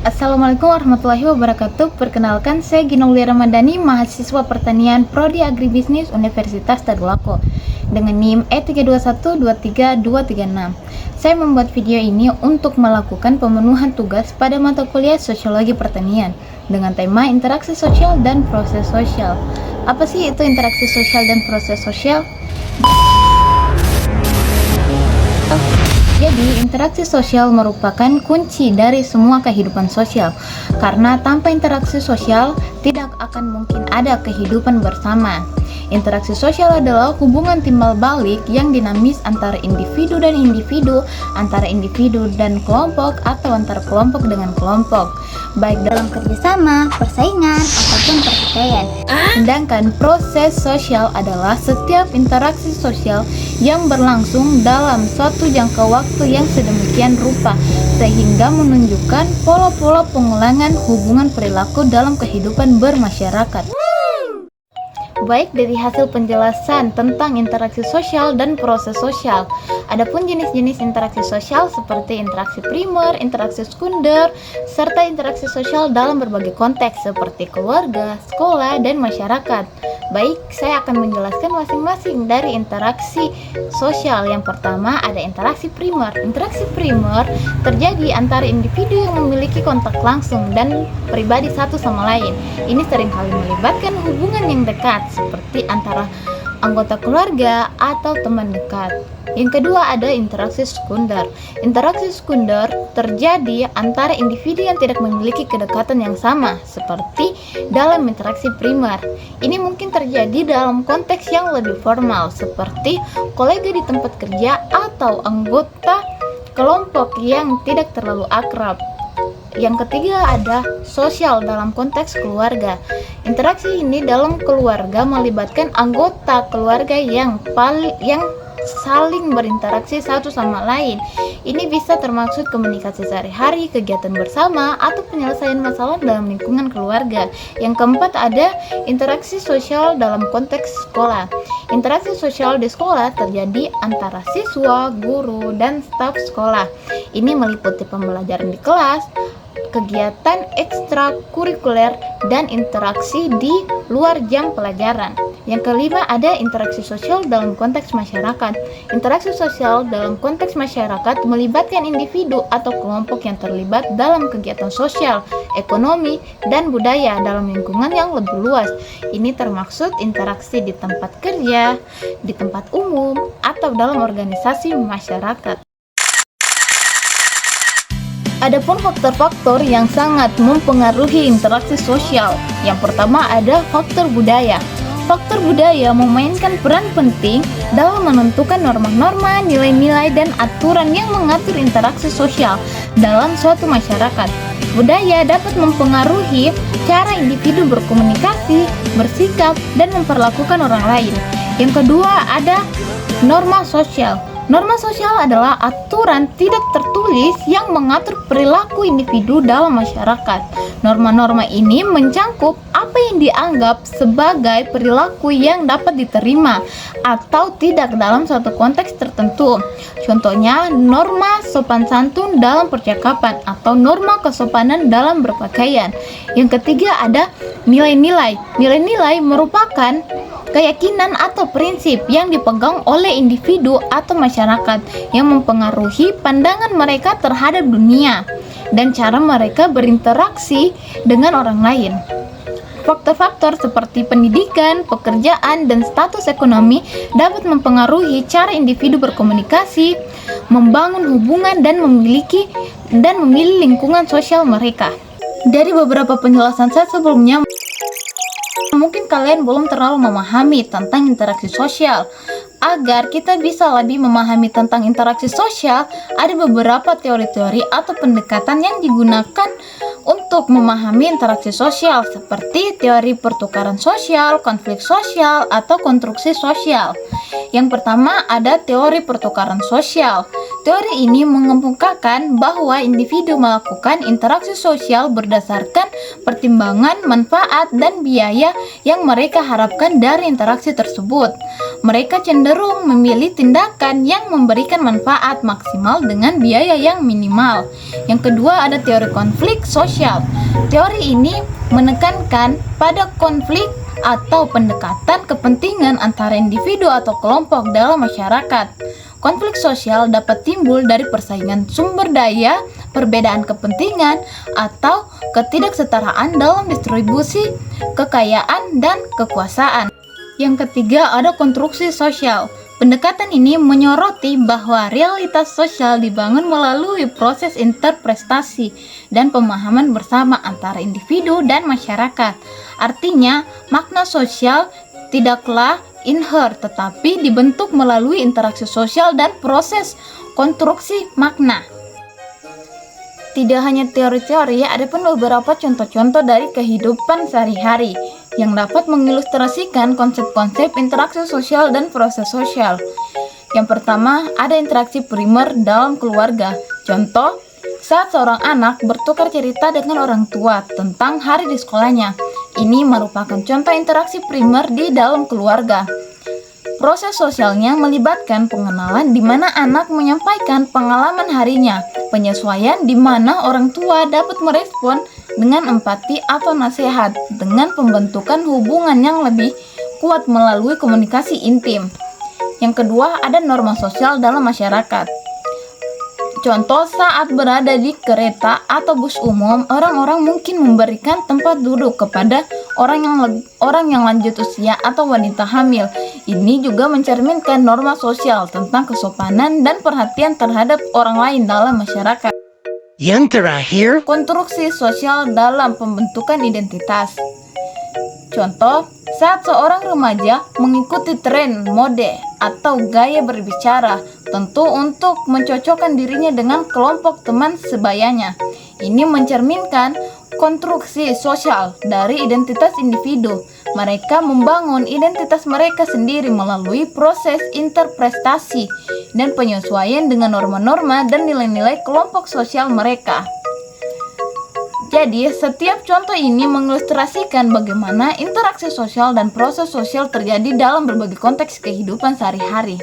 Assalamualaikum warahmatullahi wabarakatuh. Perkenalkan, saya Ginaulia Ramadhani, mahasiswa pertanian Prodi Agribisnis Universitas Tadulako dengan NIM E32123236. Saya membuat video ini untuk melakukan pemenuhan tugas pada mata kuliah Sosiologi Pertanian dengan tema interaksi sosial dan proses sosial. Apa sih itu interaksi sosial dan proses sosial? Jadi, interaksi sosial merupakan kunci dari semua kehidupan sosial. Karena tanpa interaksi sosial, tidak akan mungkin ada kehidupan bersama. Interaksi sosial adalah hubungan timbal balik yang dinamis antara individu dan individu, antara individu dan kelompok, atau antar kelompok dengan kelompok, baik dalam kerjasama, persaingan, ataupun pertikaian. Sedangkan proses sosial adalah setiap interaksi sosial yang berlangsung dalam suatu jangka waktu yang sedemikian rupa, sehingga menunjukkan pola-pola pengulangan hubungan perilaku dalam kehidupan bermasyarakat. Baik dari hasil penjelasan tentang interaksi sosial dan proses sosial. Adapun jenis-jenis interaksi sosial seperti interaksi primer, interaksi sekunder, serta interaksi sosial dalam berbagai konteks seperti keluarga, sekolah, dan masyarakat. Baik, saya akan menjelaskan masing-masing dari interaksi sosial. Yang pertama ada interaksi primer. Interaksi primer terjadi antara individu yang memiliki kontak langsung dan pribadi satu sama lain. Ini seringkali melibatkan hubungan yang dekat seperti antara anggota keluarga atau teman dekat. Yang kedua ada interaksi sekunder. Interaksi sekunder terjadi antara individu yang tidak memiliki kedekatan yang sama seperti dalam interaksi primer. Ini mungkin terjadi dalam konteks yang lebih formal seperti kolega di tempat kerja atau anggota kelompok yang tidak terlalu akrab. Yang ketiga ada sosial dalam konteks keluarga. Interaksi ini dalam keluarga melibatkan anggota keluarga yang saling berinteraksi satu sama lain. Ini bisa termaksud komunikasi sehari-hari, kegiatan bersama, atau penyelesaian masalah dalam lingkungan keluarga. Yang keempat ada interaksi sosial dalam konteks sekolah. Interaksi sosial di sekolah terjadi antara siswa, guru, dan staf sekolah. Ini meliputi pembelajaran di kelas, kegiatan ekstrakurikuler, dan interaksi di luar jam pelajaran. Yang kelima ada interaksi sosial dalam konteks masyarakat. Interaksi sosial dalam konteks masyarakat melibatkan individu atau kelompok yang terlibat dalam kegiatan sosial, ekonomi, dan budaya dalam lingkungan yang lebih luas. Ini termaksud interaksi di tempat kerja, di tempat umum, atau dalam organisasi masyarakat. Adapun faktor-faktor yang sangat mempengaruhi interaksi sosial. Yang pertama ada faktor budaya. Faktor budaya memainkan peran penting dalam menentukan norma-norma, nilai-nilai, dan aturan yang mengatur interaksi sosial dalam suatu masyarakat. Budaya dapat mempengaruhi cara individu berkomunikasi, bersikap, dan memperlakukan orang lain. Yang kedua ada norma sosial. Norma sosial adalah aturan tidak tertulis yang mengatur perilaku individu dalam masyarakat. Norma-norma ini mencangkup apa yang dianggap sebagai perilaku yang dapat diterima atau tidak dalam suatu konteks tertentu. Contohnya, norma sopan santun dalam percakapan atau norma kesopanan dalam berpakaian. Yang ketiga ada nilai-nilai. Nilai-nilai merupakan keyakinan atau prinsip yang dipegang oleh individu atau masyarakat yang mempengaruhi pandangan mereka terhadap dunia dan cara mereka berinteraksi dengan orang lain. Faktor-faktor seperti pendidikan, pekerjaan, dan status ekonomi dapat mempengaruhi cara individu berkomunikasi, membangun hubungan, dan memilih lingkungan sosial mereka. Dari beberapa penjelasan saya sebelumnya, mungkin kalian belum terlalu memahami tentang interaksi sosial. Agar kita bisa lebih memahami tentang interaksi sosial, ada beberapa teori-teori atau pendekatan yang digunakan untuk memahami interaksi sosial, seperti teori pertukaran sosial, konflik sosial, atau konstruksi sosial. Yang pertama ada teori pertukaran sosial. Teori ini mengemukakan bahwa individu melakukan interaksi sosial berdasarkan pertimbangan manfaat dan biaya yang mereka harapkan dari interaksi tersebut. Mereka cenderung memilih tindakan yang memberikan manfaat maksimal dengan biaya yang minimal. Yang kedua ada teori konflik sosial. Teori ini menekankan pada konflik atau pendekatan kepentingan antara individu atau kelompok dalam masyarakat. Konflik sosial dapat timbul dari persaingan sumber daya, perbedaan kepentingan, atau ketidaksetaraan dalam distribusi kekayaan dan kekuasaan. Yang ketiga ada konstruksi sosial. Pendekatan ini menyoroti bahwa realitas sosial dibangun melalui proses interpretasi dan pemahaman bersama antara individu dan masyarakat. Artinya, makna sosial tidaklah inherent tetapi dibentuk melalui interaksi sosial dan proses konstruksi makna. Tidak hanya teori-teori, ada pun beberapa contoh-contoh dari kehidupan sehari-hari yang dapat mengilustrasikan konsep-konsep interaksi sosial dan proses sosial. Yang pertama, ada interaksi primer dalam keluarga. Contoh, saat seorang anak bertukar cerita dengan orang tua tentang hari di sekolahnya. Ini merupakan contoh interaksi primer di dalam keluarga. Proses sosialnya melibatkan pengenalan di mana anak menyampaikan pengalaman harinya, penyesuaian di mana orang tua dapat merespon dengan empati atau nasihat, dengan pembentukan hubungan yang lebih kuat melalui komunikasi intim. Yang kedua, ada norma sosial dalam masyarakat. Contoh, saat berada di kereta atau bus umum, orang-orang mungkin memberikan tempat duduk kepada orang yang lanjut usia atau wanita hamil. Ini juga mencerminkan norma sosial tentang kesopanan dan perhatian terhadap orang lain dalam masyarakat. Yang terakhir, Konstruksi sosial dalam pembentukan identitas. Contoh, saat seorang remaja mengikuti tren, mode, atau gaya berbicara, tentu untuk mencocokkan dirinya dengan kelompok teman sebayanya. Ini mencerminkan konstruksi sosial dari identitas individu. Mereka membangun identitas mereka sendiri melalui proses interpretasi dan penyesuaian dengan norma-norma dan nilai-nilai kelompok sosial mereka. Jadi, setiap contoh ini mengilustrasikan bagaimana interaksi sosial dan proses sosial terjadi dalam berbagai konteks kehidupan sehari-hari.